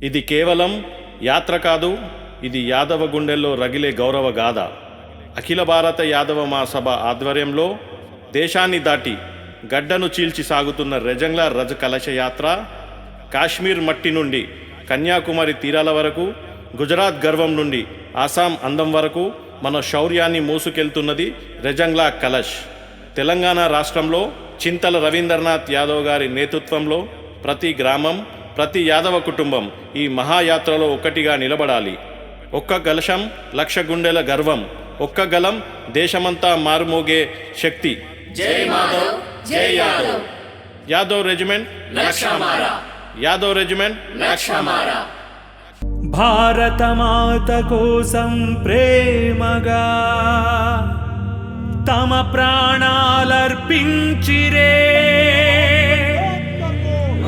ఇది కేవలం యాత్ర కాదు, ఇది యాదవ గుండెల్లో రగిలే గౌరవ గాథ. అఖిల భారత యాదవ మహాసభ ఆధ్వర్యంలో దేశాన్ని దాటి గడ్డను చీల్చి సాగుతున్న రెజంగ్లా రజ కలశ యాత్ర కాశ్మీర్ మట్టి నుండి కన్యాకుమారి తీరాల వరకు, గుజరాత్ గర్వం నుండి ఆసాం అందం వరకు మన శౌర్యాన్ని మోసుకెళ్తున్నది రెజంగ్లా కలశ్. తెలంగాణ రాష్ట్రంలో చింతల రవీంద్రనాథ్ యాదవ్ గారి నేతృత్వంలో ప్రతి గ్రామం, ప్రతి యాదవ కుటుంబం ఈ మహాయాత్రలో ఒక్కటిగా నిలబడాలి. ఒక్క కలశం లక్ష గుండెల గర్వం, ఒక్క గలం దేశమంతా మారుమోగే శక్తి. జై మాధవ్, జై యాదవ్. యాదవ్ రెజిమెంట్ లక్షమారా, యాదవ్ రెజిమెంట్ లక్షమారా. భారతమాత కోసం ప్రేమగా తమ ప్రాణాలర్పించిరే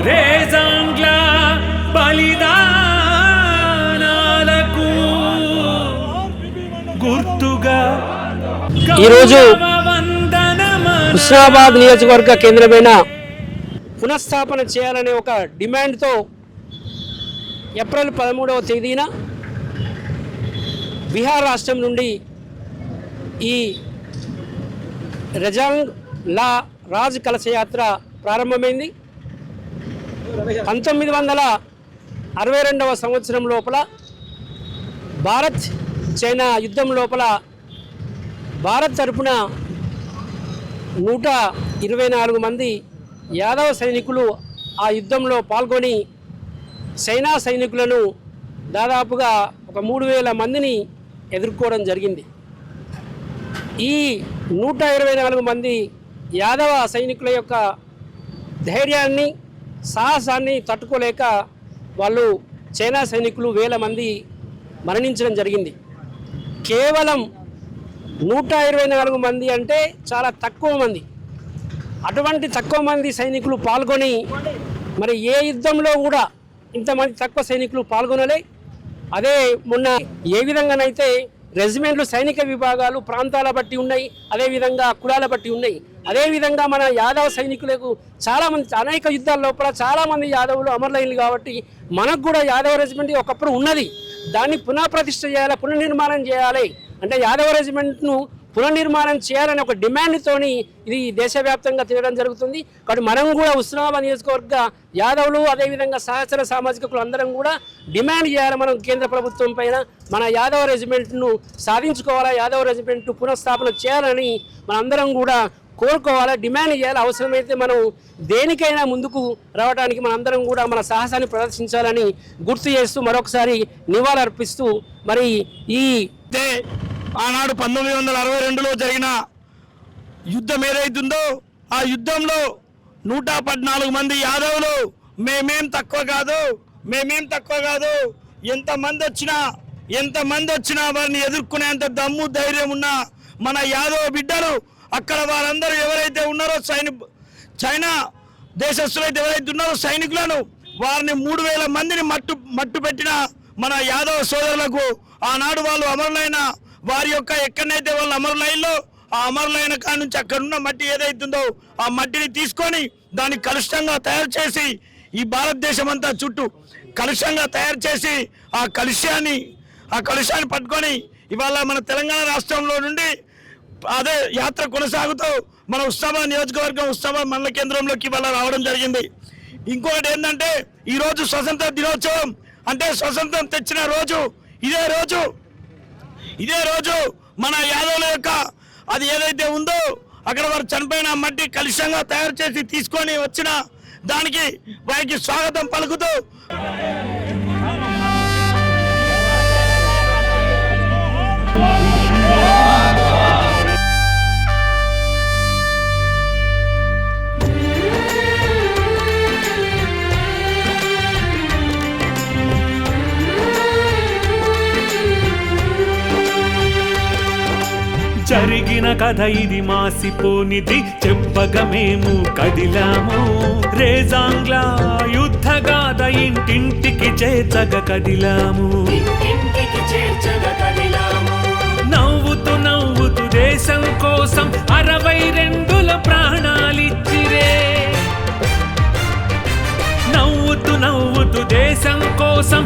రేజంగ్లా బలిదానాలకు గుర్తుగా ఈరోజు హుస్నాబాద్ నియోజకవర్గ కేంద్రమైన పునఃస్థాపన చేయాలనే ఒక డిమాండ్తో ఏప్రిల్ 13వ తేదీన బీహార్ రాష్ట్రం నుండి ఈ రెజంగ్లా రాజ్ కలశ యాత్ర ప్రారంభమైంది. 1962వ సంవత్సరం లోపల భారత్ చైనా యుద్ధం లోపల భారత్ తరపున 124 మంది యాదవ సైనికులు ఆ యుద్ధంలో పాల్గొని చైనా సైనికులను దాదాపుగా ఒక 3000 మందిని ఎదుర్కోవడం జరిగింది. ఈ 124 మంది యాదవ సైనికుల యొక్క ధైర్యాన్ని, సాహసాన్ని తట్టుకోలేక వాళ్ళు చైనా సైనికులు 1000 మంది మరణించడం జరిగింది. కేవలం 124 మంది అంటే చాలా తక్కువ మంది. అటువంటి తక్కువ మంది సైనికులు పాల్గొని మరి ఏ యుద్ధంలో కూడా ఇంతమంది తక్కువ సైనికులు పాల్గొనలే. అదే మొన్న ఏ విధంగానైతే రెజిమెంట్లు, సైనిక విభాగాలు ప్రాంతాల బట్టి ఉన్నాయి, అదేవిధంగా కులాల బట్టి ఉన్నాయి. అదేవిధంగా మన యాదవ సైనికులకు చాలామంది అనేక యుద్ధాల లోపల చాలామంది యాదవులు అమరులైనలు కాబట్టి మనకు కూడా యాదవ రెజిమెంట్ ఒకప్పుడు ఉన్నది. దాన్ని పునఃప్రతిష్ఠ చేయాలి, పునర్నిర్మాణం చేయాలి. అంటే యాదవ రెజిమెంట్ను పునర్నిర్మాణం చేయాలని ఒక డిమాండ్తోని ఇది దేశవ్యాప్తంగా తిరగడం జరుగుతుంది. కాబట్టి మనం కూడా హుస్నాబాద్ నియోజకవర్గ యాదవులు, అదేవిధంగా సహచర సామాజికులు అందరం కూడా డిమాండ్ చేయాలి. మనం కేంద్ర ప్రభుత్వం పైన మన యాదవ రెజిమెంట్ను సాధించుకోవాలా, యాదవ రెజిమెంట్ పునఃస్థాపన చేయాలని మనందరం కూడా కోరుకోవాలి, డిమాండ్ చేయాలి. అవసరమైతే మనం దేనికైనా ముందుకు రావడానికి మనందరం కూడా మన సాహసాన్ని ప్రదర్శించాలని గుర్తు చేస్తూ మరొకసారి నివాళులర్పిస్తూ మరి ఈ ఆనాడు 1962లో జరిగిన యుద్ధం ఏదైతుందో ఆ యుద్ధంలో 114 మంది యాదవులు మేమేం తక్కువ కాదు, ఎంతమంది వచ్చినా వారిని ఎదుర్కొనేంత దమ్ము, ధైర్యం ఉన్న మన యాదవ బిడ్డలు అక్కడ వారందరూ ఎవరైతే ఉన్నారో చైనా దేశస్తులైతే ఎవరైతే ఉన్నారో సైనికులను వారిని 3000 మందిని మట్టు పెట్టిన మన యాదవ సోదరులకు ఆనాడు వాళ్ళు అమరులైన వారి యొక్క ఎక్కడైతే వాళ్ళు అమరులైన్లో ఆ అమరులైన కాడ నుంచి అక్కడున్న మట్టి ఏదైతుందో ఆ మట్టిని తీసుకొని దాన్ని కలుషంగా తయారు చేసి ఈ భారతదేశం అంతా చుట్టూ కలుషంగా తయారు చేసి ఆ కలుషాన్ని పట్టుకొని ఇవాళ మన తెలంగాణ రాష్ట్రంలో నుండి అదే యాత్ర కొనసాగుతూ మన హుస్నాబాద్ నియోజకవర్గం, హుస్నాబాద్ మండల కేంద్రంలోకి ఇవాళ రావడం జరిగింది. ఇంకొకటి ఏంటంటే ఈరోజు స్వతంత్ర దినోత్సవం, అంటే స్వతంత్రం తెచ్చిన రోజు ఇదే రోజు మన యాదవుల యొక్క అది ఏదైతే ఉందో అక్కడ వారు చనిపోయిన మట్టి కలుషంగా తయారు చేసి తీసుకొని వచ్చిన దానికి వారికి స్వాగతం పలుకుతూ జరిగిన కథ ఇది మాసిపోనిది, చెప్పగా మేము కదిలాము. రేజంగ్లా యుద్ధగాథ ఇంటింటికి చేర్చగా కదిలాము. నవ్వుతూ దేశం కోసం 62ల ప్రాణాలిచ్చిరే. నవ్వుతూ దేశం కోసం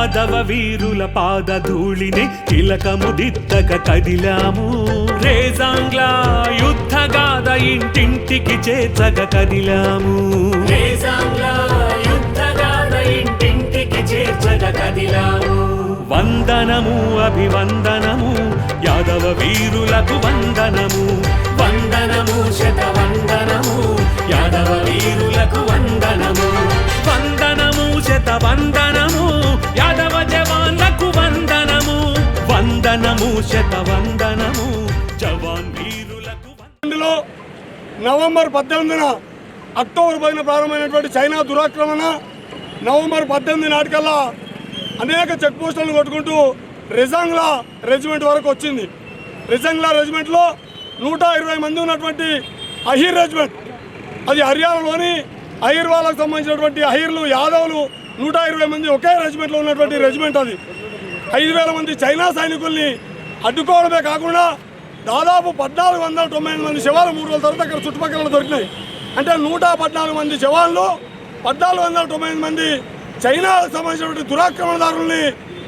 యాదవ వీరుల పాదధూళిని తిలకము దిద్దక కదిలాము రేజాంగ్ల యుద్ధగాథ ఇంటింటికి చేర్చక కదిలాము రేజాంగ్ల యుద్ధగాథ ఇంటింటికి చేర్చగ కదిలాము వందనము అభివందనము యాదవ వీరులకు వందనము వందనము శతవందనము యాదవ వీరులకు వందనము వందనము శతవందనము యాదవ జవాన్లకు వందనము వందనము శతవందనము జవాన్ వీరులకు ఇందులో నవంబర్ 18న అక్టోబర్ 10న ప్రారంభమైనటువంటి చైనా దురాక్రమణ నవంబర్ 18 నాటికల్లా అనేక చెక్ పోస్టులను కొట్టుకుంటూ రిజాంగ్లా రెజిమెంట్ వరకు వచ్చింది. రిజాంగ్లా రెజిమెంట్లో 120 మంది ఉన్నటువంటి అహీర్ రెజిమెంట్, అది హర్యానాలోని అహీర్ వాళ్ళకు సంబంధించినటువంటి అహీర్లు యాదవులు 120 మంది ఒకే రెజిమెంట్లో ఉన్నటువంటి రెజిమెంట్. అది 5,000 మంది చైనా సైనికుల్ని అడ్డుకోవడమే కాకుండా దాదాపు 1,498 మంది శవాలు 3 రోజుల తర్వాత అక్కడ చుట్టుపక్కల దొరికినాయి. అంటే 114 మంది జవాన్లు 1,498 మంది చైనాకు సంబంధించినటువంటి దురాక్రమణదారుల్ని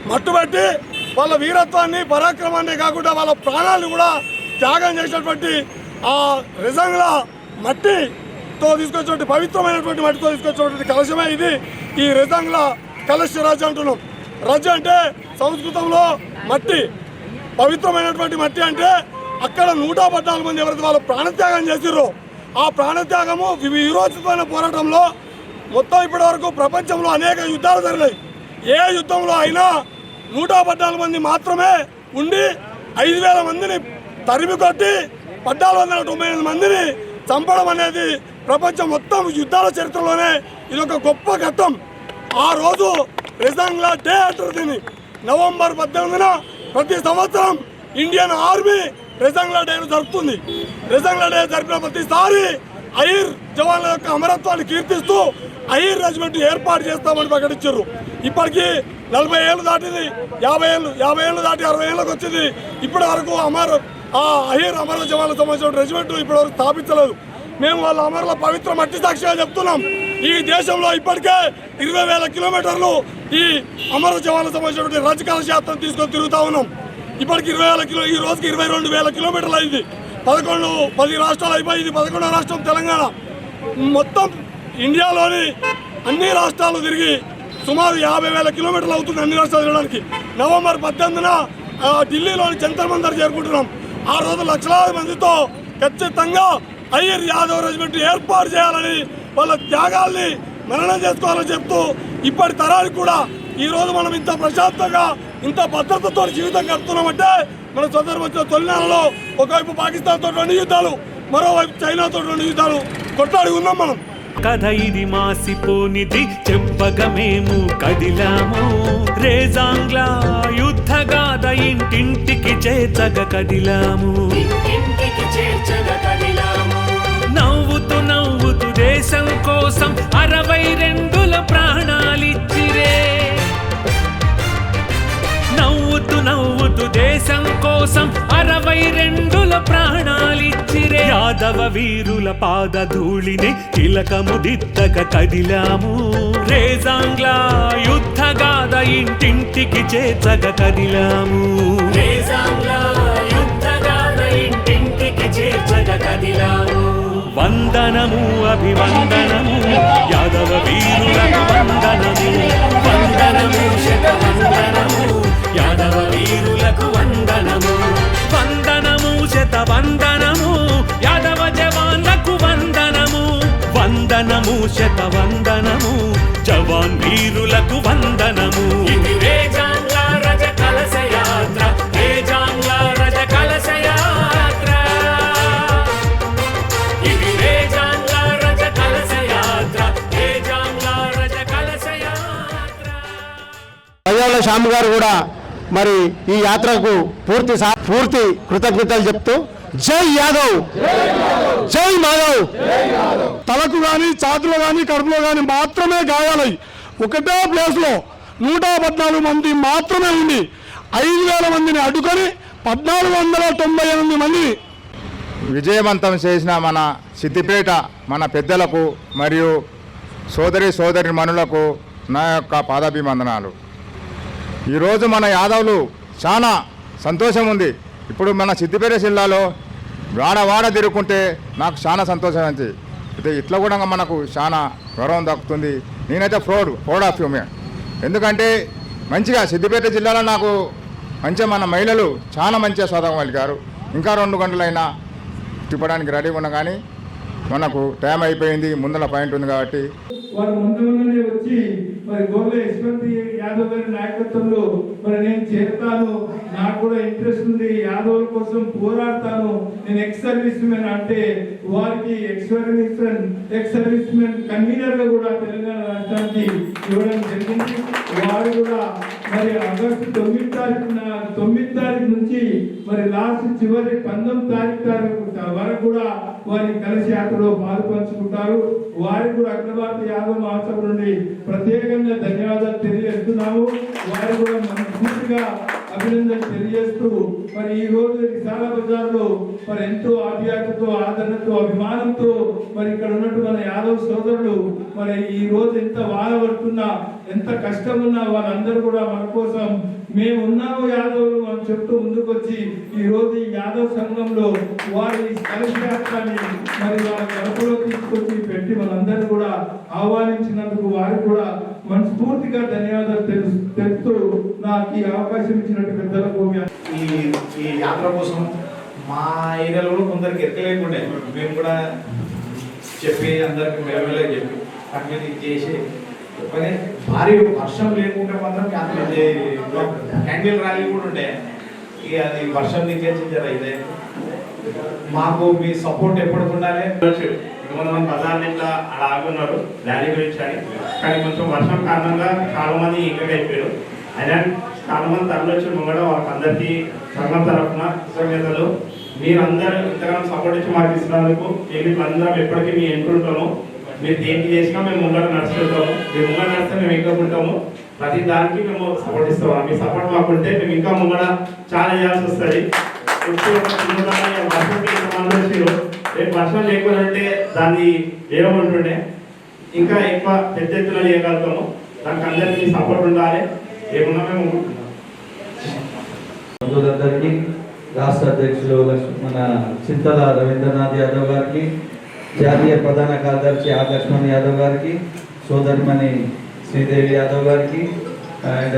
మట్టుబెట్టి వాళ్ళ వీరత్వాన్ని పరాక్రమాన్ని కాకుండా వాళ్ళ ప్రాణాలను కూడా త్యాగం చేసినటువంటి ఆ రిజంగ్ల మట్టితో తీసుకొచ్చినటువంటి పవిత్రమైనటువంటి మట్టితో తీసుకొచ్చినటువంటి కలశమే ఇది. ఈ రిజంగ్ల కలశ రజ్ అంటున్నాం. రజ్ అంటే సంస్కృతంలో మట్టి, పవిత్రమైనటువంటి మట్టి. అంటే అక్కడ 114 మంది ఎవరైతే వాళ్ళ ప్రాణత్యాగం చేసిర్రో ఆ ప్రాణత్యాగము విరోచితమైన పోరాటంలో మొత్తం ఇప్పటి వరకు ప్రపంచంలో అనేక యుద్ధాలు జరిగాయి. ఏ యుద్ధంలో అయినా 114 మంది మాత్రమే ఉండి 5,000 మందిని తరిమి కొట్టి 1,498 మందిని చంపడం అనేది ప్రపంచం మొత్తం యుద్ధాల చరిత్రలోనే ఇది ఒక గొప్ప ఘట్టం. ఆ రోజు రిజాంగ్లా డే అంటారు దీన్ని. నవంబర్ 18న ప్రతి సంవత్సరం ఇండియన్ ఆర్మీ రిజాంగ్లా డేను జరుపుతుంది. రిజాంగ్లా డే జరిపిన ప్రతిసారి అహీర్ జవాన్ల యొక్క అమరత్వాన్ని కీర్తిస్తూ అహీర్ రెజిమెంట్ ఏర్పాటు చేస్తామని ప్రకటించారు. ఇప్పటికీ 40 ఏళ్ళు దాటింది, 50 ఏళ్ళు దాటి 60 ఏళ్ళకి వచ్చింది. ఇప్పటి వరకు అహీర్ అమర జవాన్లకు సంబంధించిన రెజిమెంట్ ఇప్పటి వరకు స్థాపించలేదు. మేము వాళ్ళ అమరుల పవిత్ర మట్టి సాక్షిగా చెప్తున్నాం. ఈ దేశంలో ఇప్పటికే 20,000 కిలోమీటర్లు ఈ అమర జవాన్లకు సంబంధించినటువంటి రజ్ కలశ యాత్రను తీసుకొని తిరుగుతూ ఉన్నాం. ఇప్పటికి 20,000 ఈ రోజుకి 22,000 కిలోమీటర్లు అయింది. 10 రాష్ట్రాలు అయిపోయింది. 11వ రాష్ట్రం తెలంగాణ. మొత్తం ఇండియాలోని అన్ని రాష్ట్రాలు తిరిగి సుమారు 50,000 కిలోమీటర్లు అవుతుంది అన్ని రాష్ట్రాలు తిరగడానికి. నవంబర్ 18న ఢిల్లీలోని జంతర్ మంతర్ చేరుకుంటున్నాం. ఆ రోజు లక్షలాది మందితో ఖచ్చితంగా అయ్యర్ యాదవ్ రెజిమెంట్ ఏర్పాటు చేయాలని వాళ్ళ త్యాగాల్ని మరణం చేసుకోవాలని చెప్తూ ఇప్పటి తరానికి కూడా ఈరోజు మనం ఇంత ప్రశాంతంగా ఇంత భద్రతతో జీవితం గడుపుతున్నామంటే మన స్వతంత్రం వచ్చిన తొలినాలలో ఒకవైపు పాకిస్తాన్తో 2 యుద్ధాలు, మరోవైపు చైనాతో 2 యుద్ధాలు కొట్లాడి ఉన్నాం మనం. కథ ఇది మాసిపోనిది చెప్పగా మేము కదిలాము రేజాంగ్ల యుద్ధగాథ ఇంటింటికి చేర్చగ కదిలాము ఇంటింటికి చేర్చగ కదిలాము నవ్వుతూ నవ్వుతూ దేశం కోసం 62 ప్రాణాలిచ్చిరే నవ్వుతూ నవ్వుతూ దేశం కోసం 62 ప్రాణాలిచ్చిరే యాదవ వీరుల పాదధూళిని తిలకము దిద్దక కదిలాము రేజాంగ్ల యుద్ధగాథ ఇంటింటికి చేర్చగ కదిలాము రేజాంగ్ల యుద్ధగాథ ఇంటింటికి చేర్చగ కదిలాము వందనము అభివందనము యాదవ వీరులకు వందనము వందనము శతవందనము యాదవ వీరులకు వందనము వందనము శతవందనము యాదవ జవాన్లకు వందనము వందనము శతవందనము జవాన్ వీరులకు వందనము ఇది రేజాంగ్ల రజ కలశ యాత్ర రేజాంగ్ల రజ కలశ యాత్ర ఇది రేజాంగ్ల రజ కలశ యాత్ర రేజాంగ్ల రజ కలశ యాత్ర. పయ్యావుల శ్యామ్ గారు కూడా మరి ఈ యాత్రకు పూర్తి కృతజ్ఞతలు చెప్తూ జై యాదవ్, జై మాధవ్. తలకు కానీ ఛాతులో కానీ కడుపులో కానీ మాత్రమే గాయాలై ఒకటే ప్లేస్లో 114 మంది మాత్రమే ఉండి 5,000 మందిని అడ్డుకొని 1,498 మందిని విజయవంతం చేసిన మన సిద్దిపేట మన పెద్దలకు మరియు సోదరి మనులకు నా యొక్క పాదాభివందనాలు. ఈరోజు మన యాదవులు చాలా సంతోషం ఉంది. ఇప్పుడు మన సిద్దిపేట జిల్లాలో వాడ తిరుగుకుంటే నాకు చాలా సంతోషం ఉంది. అయితే ఇట్లా కూడా మనకు చాలా గౌరవం దక్కుతుంది. నేనైతే ప్రౌడ్ ఆఫ్ యూ మే. ఎందుకంటే మంచిగా సిద్దిపేట జిల్లాలో నాకు మంచిగా మన మహిళలు చాలా మంచిగా స్వాగతం పలికారు. ఇంకా 2 గంటలైనా తిప్పడానికి రెడీగా ఉన్నా కానీ మనకు టైం అయిపోయింది, ముందర పాయింట్ ఉంది కాబట్టి వారు ముందుగానే వచ్చి మరి గోర్ల యశ్వంత్ యాదవ్ గారి నాయకత్వంలో మరి నేను చేరుతాను, నాకు కూడా ఇంట్రెస్ట్ ఉంది, యాదవుల కోసం పోరాడతాను, నేను ఎక్స్ సర్వీస్ మెన్ అంటే వారికి ఎక్స్ సర్వీస్ మెన్ కన్వీనర్ గా కూడా తెలంగాణ రాష్ట్రానికి ఇవ్వడం జరిగింది. వారు కూడా మరి ఆగస్టు 9 తారీఖు నుంచి మరి లాస్ట్ చివరి 19 తారీఖు వరకు కూడా వారి కలిసి యాత్రలో పాల్పంచుకుంటారు. వారికి కూడా అఖిల భారత యాదవ మహాసభ నుండి ప్రత్యేకంగా ధన్యవాదాలు తెలియజేస్తున్నాము. వారు కూడా మనస్ఫూర్తిగా అభినందనలు తెలియజేస్తూ మరి ఈ రోజు విశాల బజార్లో మరి ఎంతో ఆప్యాయతతో, ఆదరణతో, అభిమానంతో మరి ఇక్కడ ఉన్నట్టు మన యాదవ్ సోదరులు మరి ఈ రోజు ఎంత వాన పడుతున్నా, ఎంత కష్టం ఉన్నా వాళ్ళందరూ కూడా మన కోసం మేము ఉన్నాము యాదవులు అని చెప్తూ ముందుకొచ్చి ఈ రోజు ఈ యాదవ్ సంఘంలో వారి కలశాన్ని మరి వాళ్ళ గడపలో తీసుకొచ్చి పెట్టి మనందరూ కూడా ఆహ్వానించినందుకు వారికి కూడా మనస్ఫూర్తిగా ధన్యవాదాలు తెలుపుతూ నాకు ఈ అవకాశం ఇచ్చినట్టు పెద్దలకు ఈ యాత్ర కోసం మా ఏరియాలో కూడా కొందరికి ఎక్కలేకుండే, మేము కూడా చెప్పి అందరికి మెల్లమెల్లగా చెప్పి అట్లా చేసి భారీ వర్షం లేకుంటే మాత్రం యాత్ర క్యాండిల్ ర్యాలీ కూడా ఉండే. ఇక అది వర్షం దిగేసి ఇదే మాకు మీ సపోర్ట్ ఎప్పటికి ఉండాలి. కొంతమంది బజార్లు ఇట్లా అలా ఆగున్నారు ర్యాలీ గురించి అని, కానీ కొంచెం వర్షం కారణంగా చాలా మంది ఇక్కడ అయిపోయారు. అయినా చాలా మంది తరలి వచ్చి ముంగడ వాళ్ళకందరికీ సంఘం తరఫున కృతజ్ఞతలు. మీరందరూ ఇంతగానో సపోర్ట్ ఇచ్చి మాకు ఇస్తున్నందుకు మేము అందరం ఎప్పటికీ మీ ఎంటుంటాము. మీరు దేనికి చేసినా మేము ముంగడ నడుస్తుంటాము. మీరు ముంగడ నడిస్తే మేము ఇంకా ఉంటాము. ప్రతి దానికి మేము సపోర్ట్ ఇస్తాము. మీ సపోర్ట్ మాకుంటే మేము ఇంకా ముంగడ చాలా చేయాల్సి వస్తుంది. రేపు వర్షం లేకపోతే దాన్ని వేరే ఉంటుండే ఇంకా ఎక్కువ పెద్ద ఎత్తున చేయగలుగుతాము. దానికి అందరికీ సపోర్ట్ ఉండాలి. ఏమన్నా మేము అందరికీ రాష్ట్ర అధ్యక్షులు మన చింతల రవీంద్రనాథ్ యాదవ్ గారికి, జాతీయ ప్రధాన కార్యదర్శి ఆర్ లక్ష్మణ్ యాదవ్ గారికి, సోదరిమణి శ్రీదేవి యాదవ్ గారికి అండ్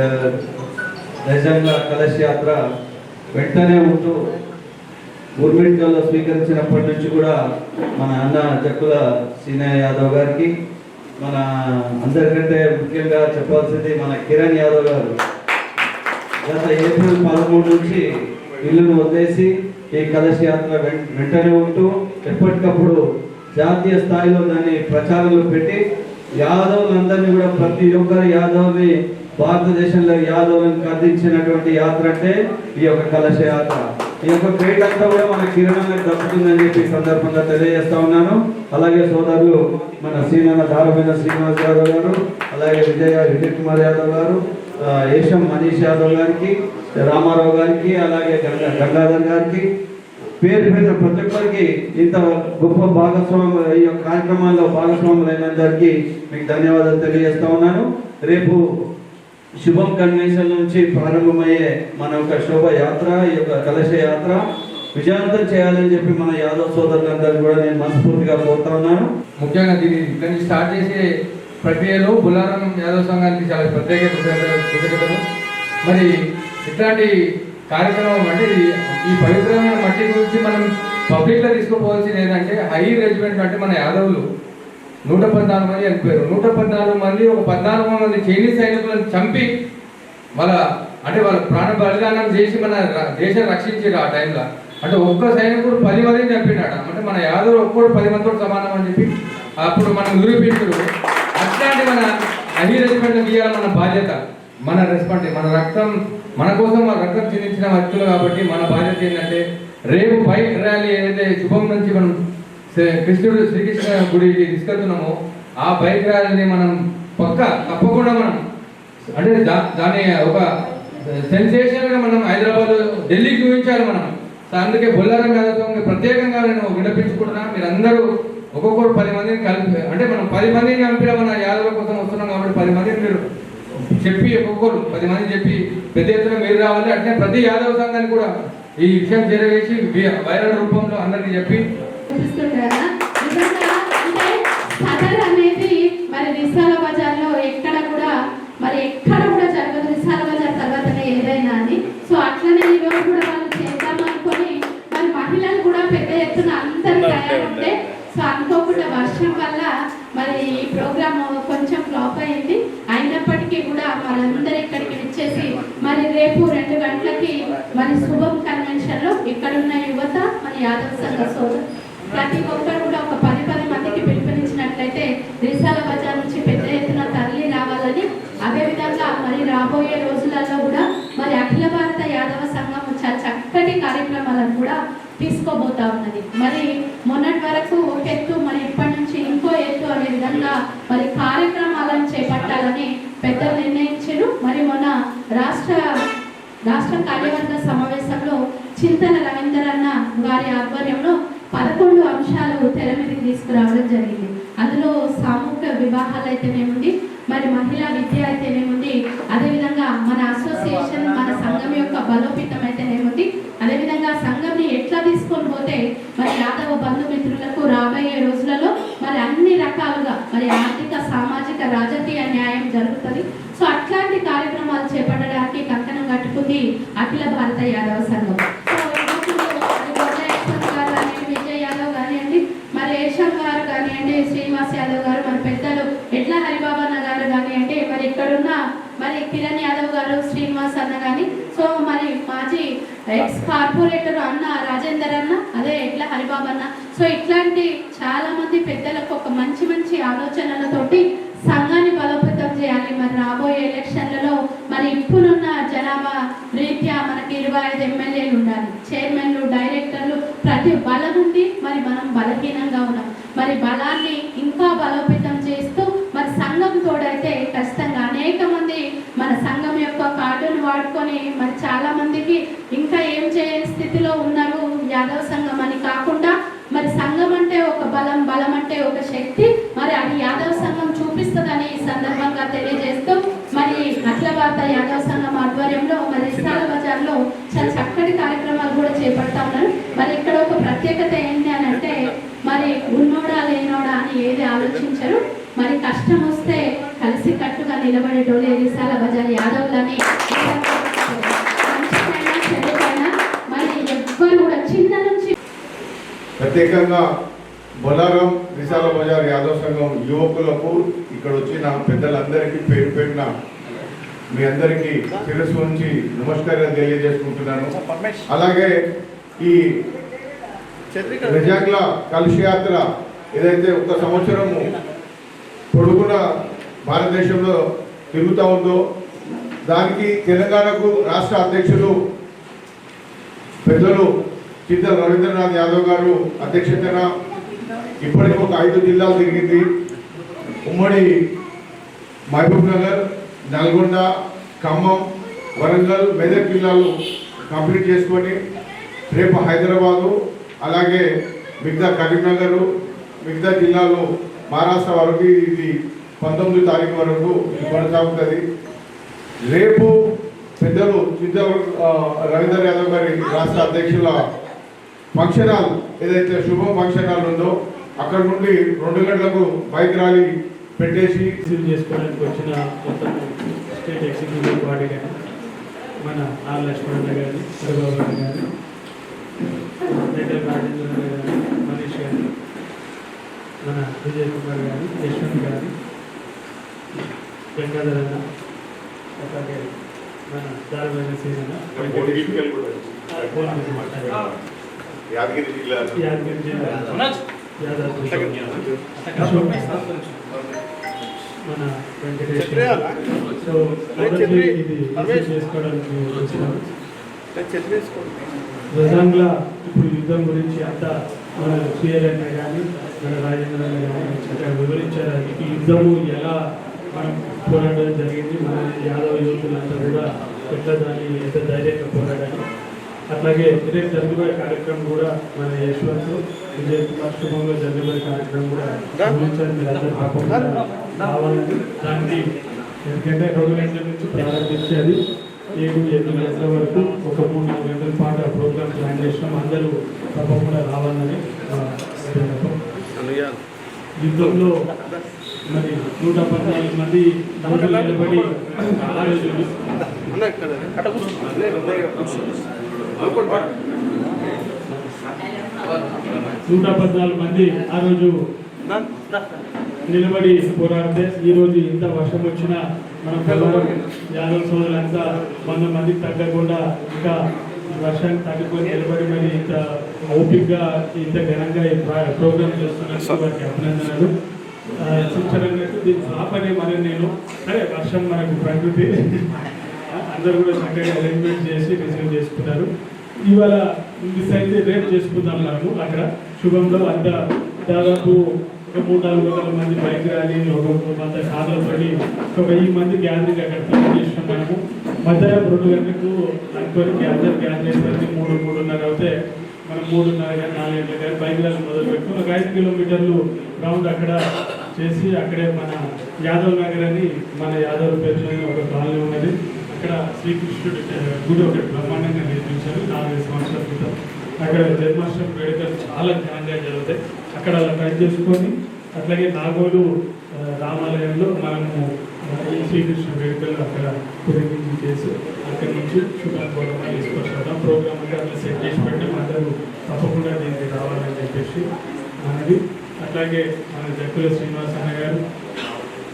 నిజంగా కలశ యాత్ర వెంటనే ఉంటూ ఊర్మిడికల్లో స్వీకరించినప్పటి నుంచి కూడా మన అన్న జక్కుల సీనయ్య యాదవ్ గారికి, మన అందరికంటే ముఖ్యంగా చెప్పాల్సింది మన కిరణ్ యాదవ్ గారు గత ఏప్రిల్ 13 నుంచి ఇల్లును వదిలేసి ఈ కలశ యాత్ర వెంటనే ఉంటూ ఎప్పటికప్పుడు జాతీయ స్థాయిలో దాన్ని ప్రచారంలో పెట్టి యాదవులందరినీ కూడా ప్రతి ఒక్కరు యాదవ్ని భారతదేశంలో యాదవులను అందించినటువంటి యాత్ర అంటే ఈ యొక్క కలశ యాత్ర. ఈ యొక్క క్రెడిట్ అంతా కూడా మన కిరణానికి దక్కుతుందని చెప్పి సందర్భంగా తెలియజేస్తా ఉన్నాను. అలాగే సోదరులు మన దారమైన శ్రీనివాస్ యాదవ్ గారు, అలాగే విజయ్ కుమార్ యాదవ్ గారు, ఏషం మనీష్ యాదవ్ గారికి, రామారావు గారికి, అలాగే గంగాధర్ గారికి, పేరు పేరు ప్రతి ఒక్కరికి ఇంత గొప్ప భాగస్వామి ఈ యొక్క కార్యక్రమాల్లో భాగస్వాములైనందరికీ మీకు ధన్యవాదాలు తెలియజేస్తా ఉన్నాను. రేపు శుభం కన్వెన్షన్ నుంచి ప్రారంభమయ్యే మన యొక్క శోభయాత్ర, ఈ యొక్క కలశ యాత్ర విజయవంతం చేయాలని చెప్పి మన యాదవ్ సోదరులందరూ కూడా నేను మనస్ఫూర్తిగా కోరుతా ఉన్నాను. ముఖ్యంగా దీన్ని ఇక్కడి నుంచి స్టార్ట్ చేసే ప్రక్రియలో బుల్లారం యాదవ్ సంఘానికి చాలా ప్రత్యేక కృతజ్ఞతలు. మరి ఇట్లాంటి కార్యక్రమం అంటే ఈ పవిత్రమైన మట్టి గురించి మనం పబ్లిక్లో తీసుకుపోవాల్సింది ఏంటంటే హై రెజిమెంట్ అంటే మన యాదవులు 114 మంది చనిపోయారు. 114 మంది ఒక 14 మంది చైనీస్ సైనికులను చంపి వాళ్ళ ప్రాణ బలిదానం చేసి మన దేశాన్ని రక్షించారు ఆ టైంలో. అంటే ఒక్క సైనికుడు 10 మందిని చంపినాడు. అంటే మన యాదవులు ఒక్కడు 10 మందితో సమానం అని చెప్పి అప్పుడు మనం నిరూపించారు. అట్లాంటి మన హై రెజిమెంట్ గీయాలి మన బాధ్యత, మన రెస్పాన్స్, మన రక్తం మన కోసం మన రక్తం చెందించిన వ్యక్తులు కాబట్టి మన బాధ్యత ఏంటంటే రేపు బైక్ ర్యాలీ ఏదైతే శుభం నుంచి మనం శ్రీకృష్ణ గుడికి తీసుకెళ్తున్నామో ఆ బైక్ ర్యాలీని మనం తప్పకుండా మనం అంటే దాని ఒక సెన్సేషన్ గా మనం హైదరాబాద్ ఢిల్లీకి చూపించాలి మనం. అందుకే బొల్లారం యాదవ్ ప్రత్యేకంగా నేను వినిపించుకుంటున్నా. మీరు అందరూ ఒక్కొక్కరు 10 మందిని కలిపి అంటే మనం 10 మందిని చంపిన మన యాదవుల కోసం వస్తున్నాం కాబట్టి 10 మందిని మీరు చెప్పి ఒక్కొక్కరు 10 మంది చెప్పి పెద్ద ఎత్తున మీరు రావాలి. అట్లే ప్రతి యాదవ సంఘాన్ని కూడా ఈ విషయం చేరవేసి వైరల్ రూపంలో అందరికీ చెప్పి అనేది మరి రిసాల బజార్లో ఎక్కడ కూడా జరగదు. రిసాల బజార్ తర్వాతనే ఏదైనా అని. సో అట్లనే ఈ రోజు కూడా వాళ్ళు చేద్దామనుకొని మరి మహిళలు కూడా పెద్ద ఎత్తున అందరూ తయారుంటే సో అనుకోకుండా వర్షం వల్ల మరి ఈ ప్రోగ్రామ్ కొంచెం ఫ్లాప్ అయింది. అయినప్పటికీ కూడా మనందరూ ఇక్కడికి వచ్చేసి మరి రేపు 2 గంటలకి మరి శుభం కన్వెన్షన్ లో ఇక్కడున్న యువత మన యాదవ సంఘ సోదరు ప్రతి ఒక్కరు కూడా ఒక 10 మందికి పిలుపునిచ్చినట్లయితే రిసాల బజార్ నుంచి పెద్ద ఎత్తున తరలి రావాలని, అదేవిధంగా మరి రాబోయే రోజులలో కూడా మరి అఖిల భారత యాదవ సంఘం చాలా చక్కటి కార్యక్రమాలను కూడా తీసుకోబోతా ఉన్నది. మరి మొన్నటి వరకు ఒక ఎత్తు, మరి ఇప్పటి నుంచి ఇంకో ఎత్తు అనే విధంగా మరి కార్యక్రమాలను చేపట్టాలని పెద్దలు నిర్ణయించారు. మరి మొన్న రాష్ట్ర కార్యవర్గ సమావేశంలో చింతన రవీందర్ అన్న గారి ఆధ్వర్యంలో 11 అంశాలు తెర మీదకి తీసుకురావడం జరిగింది. అందులో సామూహిక వివాహాలు అయితేనేముంది, మరి మహిళా విద్య అయితేనేముంది, అదేవిధంగా మన అసోసియేషన్ మన సంఘం యొక్క బలోపేతం అయితేనేముంది, అదేవిధంగా సంఘంని ఎట్లా తీసుకొని పోతే మరి యాదవ బంధుమిత్రులకు రాబోయే రోజులలో మరి అన్ని రకాలుగా మరి ఆర్థిక, సామాజిక, రాజకీయ న్యాయం జరుగుతుంది. సో అట్లాంటి కార్యక్రమాలు చేపట్టడానికి కంకణం కట్టుకుంది అఖిల భారత యాదవ సంఘం. విజయ్ యాదవ్ కానివ్వండి, మరి ఏషం గారు కానివ్వండి, శ్రీనివాస్ యాదవ్ గారు, మన పెద్దలు ఎడ్ల హరిబాబన్న గారు కానివ్వండి, మరి ఇక్కడున్న మరి కిరణ్ యాదవ్ గారు, శ్రీనివాస్ అన్న కానీ, సో మరి మాజీ ఎక్స్ కార్పొరేటర్ అన్న రాజేందర్ అన్న, అదే ఎడ్ల హరిబాబు అన్న, సో ఇట్లాంటి చాలా మంది పెద్దలకు ఒక మంచి ఆలోచనలతోటి సంఘాన్ని బలోపేతం చేయాలి. మరి రాబోయే ఎలక్షన్లలో మరి ఇప్పుడున్న జనాభా రీత్యా మనకి 25 ఎమ్మెల్యేలు ఉండాలి, చైర్మన్లు, డైరెక్టర్లు, ప్రతి బలం ఉంది. మరి మనం బలహీనంగా ఉన్నాం. మరి బలాన్ని ఇంకా బలోపేతం చేస్తూ మరి సంఘం తోడైతే ఖచ్చితంగా అనేక మంది మన సంఘం యొక్క కార్డును వాడుకొని మరి చాలా మందికి ఇంకా ఏం చేయని స్థితిలో ఉన్నారు. యాదవ సంఘం అని కాకుండా మరి సంఘం అంటే ఒక బలం, బలం అంటే ఒక శక్తి, మరి అది యాదవ సంఘం చూపిస్తుందని ఈ సందర్భంగా తెలియజేస్తూ మరి అఖిల భారత యాదవ సంఘం ఆధ్వర్యంలో మరి రిసాల బజార్లో చాలా చక్కటి కార్యక్రమాలు కూడా చేపడతా ఉన్నారు. మరి ఇక్కడ ఒక ప్రత్యేకత ఏంటి అని అంటే మరి ఉన్నోడా లేనోడా అని ఏది ఆలోచించరు. మరి కష్టం వస్తే కలిసి కట్టుగా నిలబడేటోళ్ళే రిసాల బజార్ యాదవులని. మంచికైనా చెడుకైనా మరి ఎవ్వరు కూడా చిన్న నుంచి ప్రత్యేకంగా బొలారం రిసాల బజార్ యాదవ్ సంఘం యువకులకు ఇక్కడ వచ్చిన పెద్దలందరికీ పేరున మీ అందరికీ శిరస్సు నుంచి నమస్కారాలు తెలియజేసుకుంటున్నాను. అలాగే ఈ నిజంగా కలశయాత్ర ఏదైతే ఒక సంవత్సరము పొడుగున భారతదేశంలో తిరుగుతూ ఉందో దానికి తెలంగాణకు రాష్ట్ర అధ్యక్షులు పెద్దలు చింతల రవీంద్రనాథ్ యాదవ్ గారు అధ్యక్షతన ఇప్పటికి ఒక 5 జిల్లాలు తిరిగింది. ఉమ్మడి మహబూబ్ నగర్, నల్గొండ, ఖమ్మం, వరంగల్, మెదక్ జిల్లాలు కంప్లీట్ చేసుకొని రేపు హైదరాబాదు, అలాగే మిగతా కరీంనగర్, మిగతా జిల్లాలు మహారాష్ట్ర వరకు ఇది 19 తారీఖు వరకు ఇది కొనసాగుతుంది. రేపు పెద్దలు చింతల రవీందర్ యాదవ్ గారి రాష్ట్ర అధ్యక్షుల ఫంక్షన్ హాల్ ఏదైతే శుభం ఫంక్షన్ హాల్ ఉందో అక్కడ నుండి 2 గంటలకు బైక్ ర్యాలీ పెట్టేసి రిసీవ్ చేసుకోవడానికి వచ్చిన మొత్తం స్టేట్ ఎగ్జిక్యూటివ్ బాడీ కానీ మన ఆర్ లక్ష్మణ్ గారి, హరిబాబు గారి, రెడ్డి రాజేంద్ర గారి, మనీష్ గారి, మన విజయ్ కుమార్ గారి, యశ్వంత్ గారి, గంగాధర్ అన్న, అలాగే మన దారిమైన సీన్ యాదగిరి జిల్లా మన వెంకటేష్. సో ఇది చేసుకోవడానికి వచ్చినాము. ప్రధానంగా ఇప్పుడు యుద్ధం గురించి అంతా మన సీఆర్ఎన్ కానీ మన రాజేంద్ర కానీ చక్కగా వివరించారు. ఈ యుద్ధము ఎలా మనం పోరాడడం జరిగింది, మన యాదవ యువకులంతా కూడా ఎట్లా దాన్ని ఎంత ధైర్యంగా పోరాడాలి. అట్లాగే రేపు జరుగుబోయే కార్యక్రమం కూడా మన యశ్వంత్, విజయ్ కుమార్ శుభంగా జరుగుబోయే కార్యక్రమం కూడా గమనించాలని మీరు అందరూ తప్పకుండా రావాలని, దానికి ఎందుకంటే 2 గంటల నుంచి ప్రారంభించేది 7-8 గంటల వరకు ఒక 3-4 గంటల పాటు ఆ ప్రోగ్రామ్ ప్లాన్ చేసినాం. అందరూ తప్పకుండా రావాలని యుద్ధంలో మరి 114 మంది నిలబడి 114 మంది ఆ రోజు నిలబడి పోరాడితే ఈరోజు ఇంత వర్షం వచ్చినా మన బొల్లారం యాదవ్ సోదరులంతా 100 మందికి తగ్గకుండా ఇంకా వర్షానికి తగ్గుకొని నిలబడి మరి ఇంత ఓపిక్గా ఇంత ఘనంగా ఈ ప్రోగ్రామ్ చేస్తున్నందుకు వారికి అభినందనలు. శిక్షణకు దీన్ని ఆపనే మరి నేను సరే వర్షం మనకు ప్రకృతి అందరూ కూడా చక్కగా అరేంజ్మెంట్ చేసి రిసీవ్ చేసుకున్నారు. ఇవాళ మిస్ అయితే రేపు చేసుకుందాం మనము అక్కడ శుభంలో అంత దాదాపు ఒక 300-400 మంది బైక్ ర్యాలీ ఒక 100 కార్లతోటి ఒక 1000 మంది గ్యాదరింగ్ అక్కడ ప్లాన్ చేసినాం. మనము మధ్యాహ్నం 2 గంటలకు అనుకోని అందరు గ్యాదర్ చేసేసరికి 3-3:30 అవుతే మనం 3:30-4 గంటలకు బైక్ ర్యాలీ మొదలు పెట్టుకుని ఒక 5 కిలోమీటర్లు రౌండ్ అక్కడ చేసి అక్కడే మన యాదవ్ నగర్ అని మన యాదవ్ పేరు ఒక కాలనీ ఉన్నది. అక్కడ శ్రీకృష్ణుడి గుడి ఒకటి బ్రహ్మాండంగా నిర్మించారు 4-5 సంవత్సరాల క్రితం. అక్కడ జన్మాష్టమి వేడుకలు చాలా ఘనంగా జరుగుతాయి. అక్కడ అలా ట్రై చేసుకొని అట్లాగే నాగోలు రామాలయంలో మనము ఈ శ్రీకృష్ణ వేడుకలు అక్కడ తిరిగి చేసి అక్కడి నుంచి శుభ్రంగా తీసుకొచ్చాం. ప్రోగ్రామ్ అంటే అట్లా సెట్ చేసి పెట్టి అందరూ తప్పకుండా దీనికి రావాలని చెప్పేసి మనది. అట్లాగే మన జక్కుల శ్రీనివాస్ అన్న గారు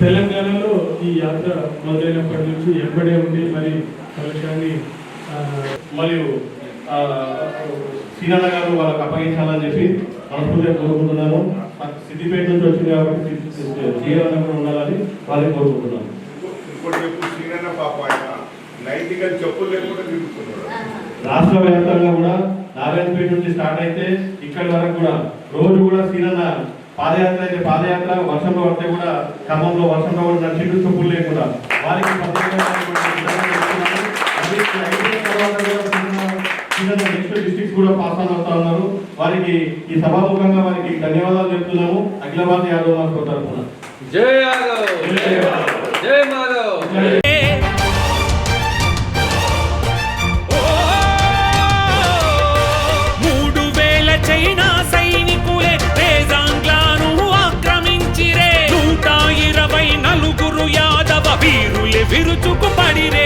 తెలంగాణలో ఈ యాత్ర మొదలైనప్పటి నుంచి ఎంబడే ఉండి మరి కలశాన్ని మరియు సీనన్న గారు వాళ్ళకి అప్పగించాలని చెప్పి మనస్ఫూర్తిగా కోరుకుంటున్నాను. సిద్దిపేట నుంచి వచ్చింది కాబట్టి జీవనం కూడా ఉండాలని వాళ్ళకి కోరుకుంటున్నాను. రాష్ట్ర వ్యాప్తంగా కూడా నారాయణపేట నుంచి స్టార్ట్ అయితే ఇక్కడి వరకు కూడా రోజు కూడా సీనన్న పాదయాత్ర అయితే పాదయాత్ర, వర్షంలో పడితే కూడా ఖమ్మంలో వర్షంలో కూడా నడిచిండు చెప్పులు లేకుండా వారికి నెక్స్ట్ డిస్ట్రిక్ట్స్ కూడా పాస్ ఆన్ అవుతా ఉన్నారు. వారికి ఈ సభాముఖంగా వారికి ధన్యవాదాలు చెప్తున్నాము. అఖిల భారత యాదవ్ మార్గం తరఫున జై యాదవ్, జై మాధవ్. 3000 చైనా సైనికులే రేజాంగ్లాను ఆక్రమించిరే. 124 యాదవ వీరులే విరుచుకు పడిరే.